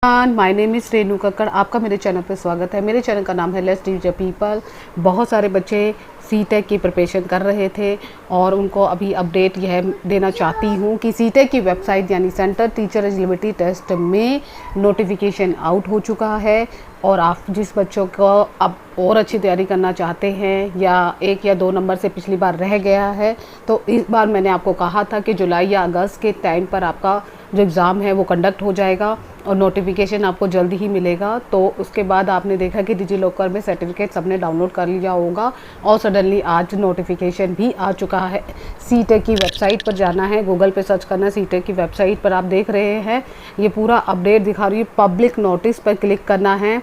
My name is Renu Kakkar. आपका मेरे channel पर स्वागत है। मेरे चैनल का नाम है लेट्स टीच द पीपल। बहुत सारे बच्चे सीटेक की प्रिपरेशन कर रहे थे और उनको अभी अपडेट यह देना चाहती हूँ कि सीटेक की वेबसाइट यानी सेंटर टीचर एलिजिबिलिटी टेस्ट में नोटिफिकेशन आउट हो चुका है। और आप जिस बच्चों को अब और अच्छी तैयारी करना चाहते हैं या 1 या 2 नंबर से पिछली बार रह गया है, तो इस बार मैंने आपको कहा था कि जुलाई या अगस्त के टाइम पर आपका जो एग्ज़ाम है वो कंडक्ट हो जाएगा और नोटिफिकेशन आपको जल्दी ही मिलेगा। तो उसके बाद आपने देखा कि डिजी लॉकर में सर्टिफिकेट सबने डाउनलोड कर लिया होगा और सडनली आज नोटिफिकेशन भी आ चुका है। सीटेक की वेबसाइट पर जाना है, गूगल पे सर्च करना सीटेक की वेबसाइट पर। आप देख रहे हैं ये पूरा अपडेट दिखा रही है। पब्लिक नोटिस पर क्लिक करना है।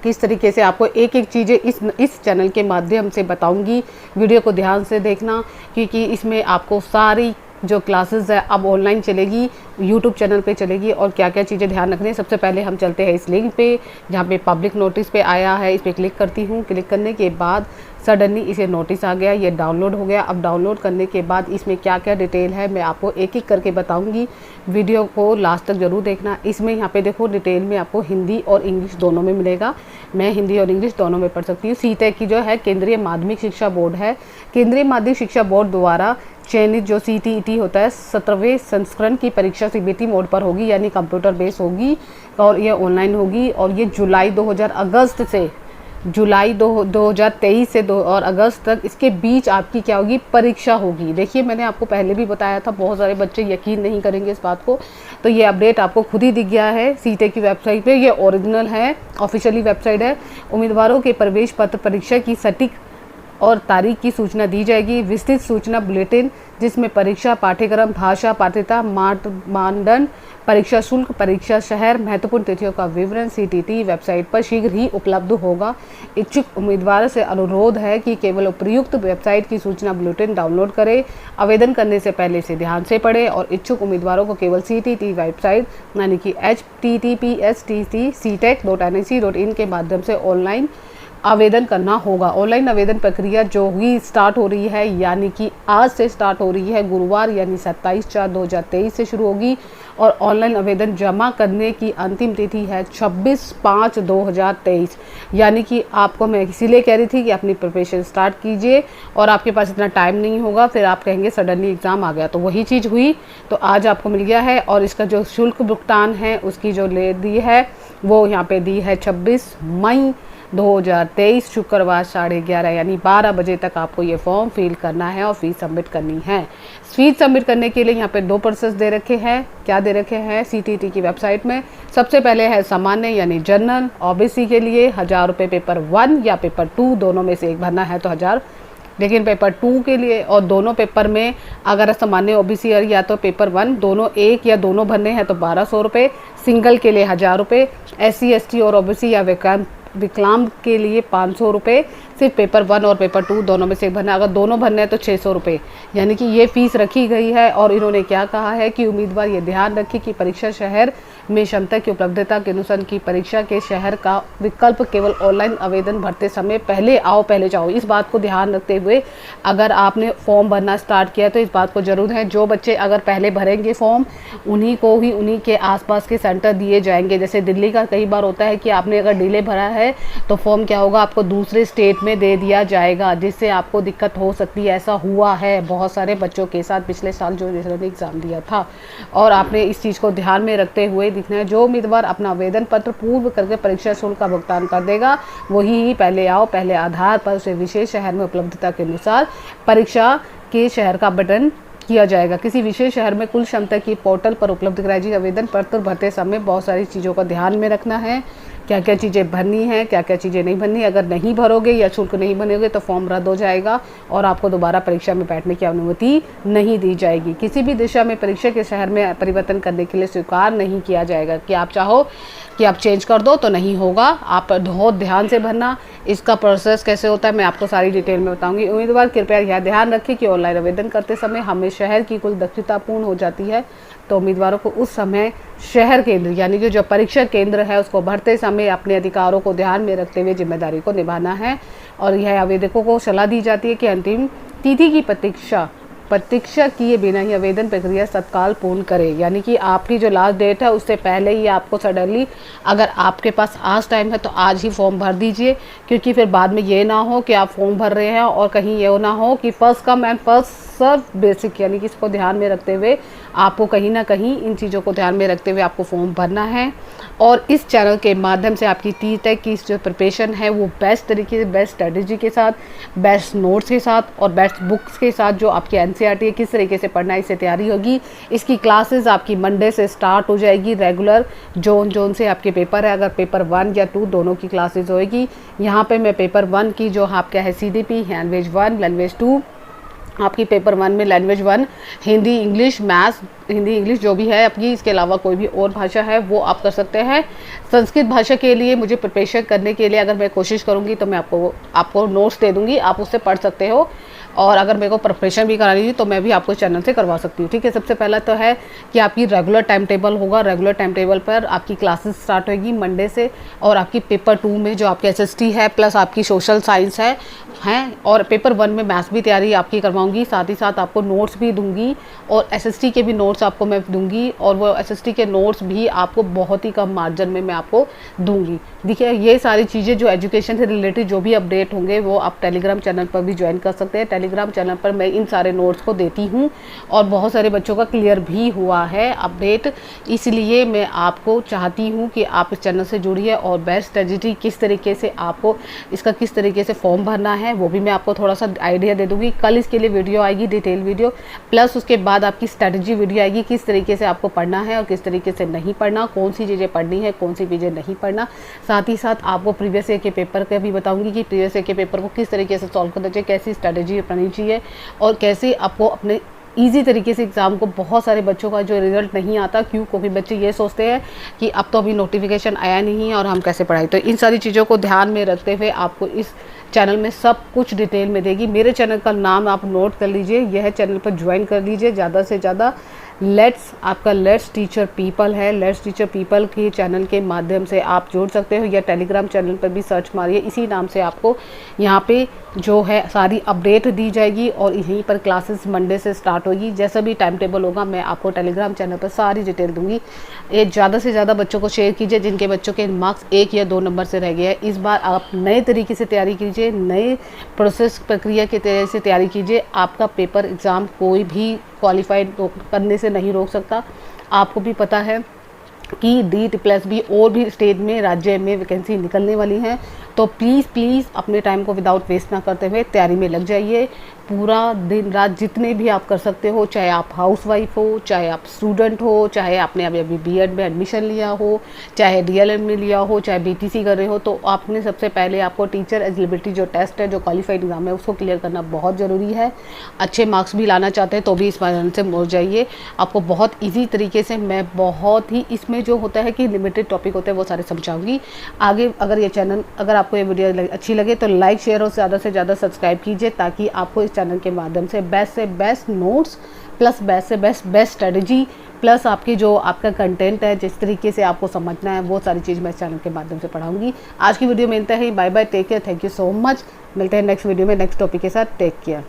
किस तरीके से आपको एक एक चीज़ें इस चैनल के माध्यम से बताऊंगी। वीडियो को ध्यान से देखना क्योंकि इसमें आपको सारी जो क्लासेस है अब ऑनलाइन चलेगी, यूट्यूब चैनल पे चलेगी और क्या क्या चीज़ें ध्यान रखनी है। सबसे पहले हम चलते हैं इस लिंक पे जहाँ पे पब्लिक नोटिस पे आया है। इस पर क्लिक करती हूँ। क्लिक करने के बाद सडनली इसे नोटिस आ गया, ये डाउनलोड हो गया। अब डाउनलोड करने के बाद इसमें क्या क्या डिटेल है मैं आपको एक एक करके बताऊंगी। वीडियो को लास्ट तक ज़रूर देखना। इसमें यहाँ पे देखो डिटेल में आपको हिंदी और इंग्लिश दोनों में मिलेगा। मैं हिंदी और इंग्लिश दोनों में पढ़ सकती हूँ। सीटेक की जो है केंद्रीय माध्यमिक शिक्षा बोर्ड है। केंद्रीय माध्यमिक शिक्षा बोर्ड द्वारा चयनित जो CTET होता है 17वें संस्करण की परीक्षा CBT मोड पर होगी, यानी कंप्यूटर बेस होगी और ये ऑनलाइन होगी। और ये जुलाई 2023 से और अगस्त तक इसके बीच आपकी क्या होगी, परीक्षा होगी। देखिए मैंने आपको पहले भी बताया था, बहुत सारे बच्चे यकीन नहीं करेंगे इस बात को। तो ये अपडेट आपको खुद ही दिख गया है सीटेक की वेबसाइट पे। ये ओरिजिनल है, ऑफिशियली वेबसाइट है। उम्मीदवारों के प्रवेश पत्र परीक्षा की सटीक और तारीख की सूचना दी जाएगी। विस्तृत सूचना बुलेटिन जिसमें परीक्षा पाठ्यक्रम, भाषा, पात्रता मानदंड, परीक्षा शुल्क, परीक्षा शहर, महत्वपूर्ण तिथियों का विवरण CTET वेबसाइट पर शीघ्र ही उपलब्ध होगा। इच्छुक उम्मीदवार से अनुरोध है कि केवल उपयुक्त वेबसाइट की सूचना बुलेटिन डाउनलोड करें। आवेदन करने से पहले इसे ध्यान से पढ़ें और इच्छुक उम्मीदवारों को केवल CTET वेबसाइट यानी कि https://ctet.nic.in के माध्यम से ऑनलाइन आवेदन करना होगा। ऑनलाइन आवेदन प्रक्रिया जो हुई स्टार्ट हो रही है, यानी कि आज से स्टार्ट हो रही है। गुरुवार यानी 27/4/2023 से शुरू होगी और ऑनलाइन आवेदन जमा करने की अंतिम तिथि है 26/5/2023। यानी कि आपको मैं इसीलिए कह रही थी कि अपनी प्रिपरेशन स्टार्ट कीजिए और आपके पास इतना टाइम नहीं होगा, फिर आप कहेंगे सडनली एग्ज़ाम आ गया। तो वही चीज़ हुई, तो आज आपको मिल गया है। और इसका जो शुल्क भुगतान है उसकी जो ले दी है वो यहाँ पे दी है 26 मई 2023 शुक्रवार 11:30 यानी 12 बजे तक आपको ये फॉर्म फिल करना है और फीस सबमिट करनी है। फीस सबमिट करने के लिए यहाँ पे 2 प्रोसेस दे रखे हैं। क्या दे रखे हैं CTET की वेबसाइट में? सबसे पहले है सामान्य यानी जनरल OBC के लिए 1000 रुपये पेपर 1 या पेपर 2 दोनों में से एक भरना है तो 1000। लेकिन पेपर 2 के लिए और दोनों पेपर में अगर सामान्य OBC और या तो पेपर 1 दोनों एक या दोनों भरने हैं तो 1200 रुपये। सिंगल के लिए 1000 रुपये। SC ST और OBC या विकलांग के लिए 500 रुपये। सिर्फ पेपर 1 और पेपर 2 दोनों में से भरना, अगर दोनों भरने हैं तो 600 रुपये। यानी कि ये फ़ीस रखी गई है। और इन्होंने क्या कहा है कि उम्मीदवार ये ध्यान रखें कि परीक्षा शहर में क्षमता की उपलब्धता के अनुसार की परीक्षा के शहर का विकल्प केवल ऑनलाइन आवेदन भरते समय पहले आओ पहले जाओ। इस बात को ध्यान रखते हुए अगर आपने फॉर्म भरना स्टार्ट किया तो इस बात को जरूर है, जो बच्चे अगर पहले भरेंगे फॉर्म उन्हीं को ही उन्हीं के आसपास के सेंटर दिए जाएंगे। जैसे दिल्ली का कई बार होता है कि आपने अगर डिले भरा है तो फॉर्म क्या होगा, आपको दूसरे स्टेट में दे दिया जाएगा, जिससे आपको दिक्कत हो सकती है। ऐसा हुआ है बहुत सारे बच्चों के साथ पिछले साल जो जिन्होंने एग्ज़ाम दिया था। और आपने इस चीज़ को ध्यान में रखते हुए दिखना है। जो उम्मीदवार अपना आवेदन पत्र पूर्व करके परीक्षा शुल्क का भुगतान कर देगा वही ही पहले आओ पहले आधार पर उसे विशेष शहर में उपलब्धता के अनुसार परीक्षा के शहर का बटन किया जाएगा। किसी विशेष शहर में कुल क्षमता की पोर्टल पर उपलब्ध कराई जाएगी। आवेदन पत्र भरते समय बहुत सारी चीज़ों का ध्यान में रखना है, क्या क्या चीज़ें भरनी है, क्या क्या चीज़ें नहीं भरनी। अगर नहीं भरोगे या शुल्क नहीं भरोगे तो फॉर्म रद्द हो जाएगा और आपको दोबारा परीक्षा में बैठने की अनुमति नहीं दी जाएगी। किसी भी दिशा में परीक्षा के शहर में परिवर्तन करने के लिए स्वीकार नहीं किया जाएगा। कि आप चाहो कि आप चेंज कर दो तो नहीं होगा। आप बहुत ध्यान से भरना। इसका प्रोसेस कैसे होता है मैं आपको सारी डिटेल में बताऊंगी। उम्मीदवार कृपया यह ध्यान रखें कि ऑनलाइन आवेदन करते समय हमें शहर की कुल दक्षता पूर्ण हो जाती है, तो उम्मीदवारों को उस समय शहर केंद्र यानी कि जो परीक्षा केंद्र है उसको भरते समय अपने अधिकारों को ध्यान में रखते हुए जिम्मेदारी को निभाना है। और यह आवेदकों को सलाह दी जाती है कि अंतिम तिथि की प्रतीक्षा प्रतीक्षा किए बिना ही आवेदन प्रक्रिया तत्काल पूर्ण करें। यानी कि आपकी जो लास्ट डेट है उससे पहले ही आपको सडनली, अगर आपके पास आज टाइम है तो आज ही फॉर्म भर दीजिए, क्योंकि फिर बाद में ये ना हो कि आप फॉर्म भर रहे हैं और कहीं ये ना हो कि first come and first serve basic, यानी कि इसको ध्यान में रखते हुए आपको कहीं ना कहीं इन चीज़ों को ध्यान में रखते हुए आपको फॉर्म भरना है। और इस चैनल के माध्यम से आपकी टी-टेक की जो प्रिपरेशन है वो बेस्ट तरीके से, बेस्ट स्ट्रेटजी के साथ, बेस्ट नोट्स के साथ और बेस्ट बुक्स के साथ, जो आपकी एनसीईआरटी है किस तरीके से पढ़ना है इससे तैयारी होगी। इसकी क्लासेस आपकी मंडे से स्टार्ट हो जाएगी। रेगुलर जोन से आपके पेपर है, अगर पेपर 1 या 2 दोनों की क्लासेस होएगी। यहाँ पे मैं पेपर 1 की जो आपका है CDP लैंग्वेज 1, लैंग्वेज 2, आपकी पेपर 1 में language 1 Hindi English maths, Hindi English जो भी है आपकी, इसके अलावा कोई भी और भाषा है वो आप कर सकते हैं। संस्कृत भाषा के लिए मुझे प्रिपरेशन करने के लिए अगर मैं कोशिश करूँगी तो मैं आपको नोट्स दे दूँगी, आप उससे पढ़ सकते हो। और अगर मेरे को प्रिपरेशन भी करानी थी तो मैं भी आपको चैनल से करवा सकती हूँ। ठीक है, सबसे पहला तो है कि आपकी रेगुलर टाइम टेबल होगा। रेगुलर टाइम टेबल पर आपकी क्लासेस स्टार्ट होगी मंडे से, और आपकी पेपर 2 में जो आपकी SST है प्लस आपकी सोशल साइंस है और पेपर 1 में मैथ्स भी तैयारी आपकी करवाऊंगी, साथ ही साथ आपको नोट्स भी दूंगी और SST के भी नोट्स आपको मैं दूंगी, और वो SST के नोट्स भी आपको बहुत ही कम मार्जिन में मैं आपको दूंगी। देखिए, ये सारी चीज़ें जो एजुकेशन से रिलेटेड जो भी अपडेट होंगे वो आप टेलीग्राम चैनल पर भी ज्वाइन कर सकते हैं। टेलीग्राम चैनल पर मैं इन सारे नोट्स को देती हूँ और बहुत सारे बच्चों का क्लियर भी हुआ है अपडेट, इसलिए मैं आपको चाहती हूँ कि आप इस चैनल से जुड़िए और बेस्ट स्ट्रेटजी किस तरीके से आपको इसका किस तरीके से फॉर्म भरना है वो भी मैं आपको थोड़ा सा आइडिया दे दूँगी। कल इसके लिए वीडियो आएगी, डिटेल वीडियो, प्लस उसके बाद आपकी स्ट्रेटजी वीडियो आएगी, किस तरीके से आपको पढ़ना है और किस तरीके से नहीं पढ़ना, कौन सी चीज़ें पढ़नी है, कौन सी चीज़ें नहीं पढ़ना। साथ ही साथ आपको प्रीवियस ईयर के पेपर का भी बताऊंगी कि प्रीवियस ईयर के पेपर को किस तरीके से सॉल्व करना चाहिए, कैसी स्ट्रेटजी अपनानी चाहिए और कैसे आपको अपने ईजी तरीके से एग्ज़ाम को। बहुत सारे बच्चों का जो रिजल्ट नहीं आता, क्योंकि बच्चे ये सोचते हैं कि अब तो अभी नोटिफिकेशन आया नहीं है और हम कैसे पढ़ाई। तो इन सारी चीज़ों को ध्यान में रखते हुए आपको इस चैनल में सब कुछ डिटेल में देगी। मेरे चैनल का नाम आप नोट कर लीजिए, यह चैनल पर ज्वाइन कर लीजिए ज़्यादा से ज़्यादा। लेट्स टीचर पीपल है, लेट्स टीचर पीपल के चैनल के माध्यम से आप जुड़ सकते हो, या टेलीग्राम चैनल पर भी सर्च मारिए, इसी नाम से आपको यहाँ पे जो है सारी अपडेट दी जाएगी और यहीं पर क्लासेस मंडे से स्टार्ट होगी। जैसा भी टाइम टेबल होगा मैं आपको टेलीग्राम चैनल पर सारी डिटेल दूंगी। ये ज़्यादा से ज़्यादा बच्चों को शेयर कीजिए जिनके बच्चों के मार्क्स 1 या 2 नंबर से रह गए हैं। इस बार आप नए तरीके से तैयारी कीजिए, नए प्रोसेस प्रक्रिया के तरह से तैयारी कीजिए। आपका पेपर एग्ज़ाम कोई भी क्वालिफाइड करने से नहीं रोक सकता। आपको भी पता है कि DEET+ और भी स्टेट में, राज्य में वैकेंसी निकलने वाली हैं, तो प्लीज़ अपने टाइम को विदाउट वेस्ट ना करते हुए तैयारी में लग जाइए। पूरा दिन रात जितने भी आप कर सकते हो, चाहे आप हाउसवाइफ हो, चाहे आप स्टूडेंट हो, चाहे आपने अभी B.Ed में एडमिशन लिया हो, चाहे DLM में लिया हो, चाहे BTC कर रहे हो, तो आपने सबसे पहले आपको टीचर एलिजिबिलिटी जो टेस्ट है, जो क्वालिफाइड एग्जाम है, उसको क्लियर करना बहुत ज़रूरी है। अच्छे मार्क्स भी लाना चाहते हैं तो भी इस बारे से मोड़ जाइए। आपको बहुत ईजी तरीके से मैं बहुत ही इसमें जो होता है कि लिमिटेड टॉपिक होते हैं वो सारे समझाऊंगी आगे। अगर आपको ये वीडियो अच्छी लगे तो लाइक, शेयर और ज़्यादा से ज़्यादा सब्सक्राइब कीजिए, ताकि आपको इस चैनल के माध्यम से बेस्ट नोट्स प्लस बेस्ट से बेस्ट स्ट्रेटजी प्लस आपकी जो आपका कंटेंट है, जिस तरीके से आपको समझना है, वो सारी चीज़ मैं इस चैनल के माध्यम से पढ़ाऊंगी। आज की वीडियो में मिलता है, bye bye, take care, thank you so much. मिलते हैं नेक्स्ट वीडियो में नेक्स्ट टॉपिक के साथ, टेक केयर।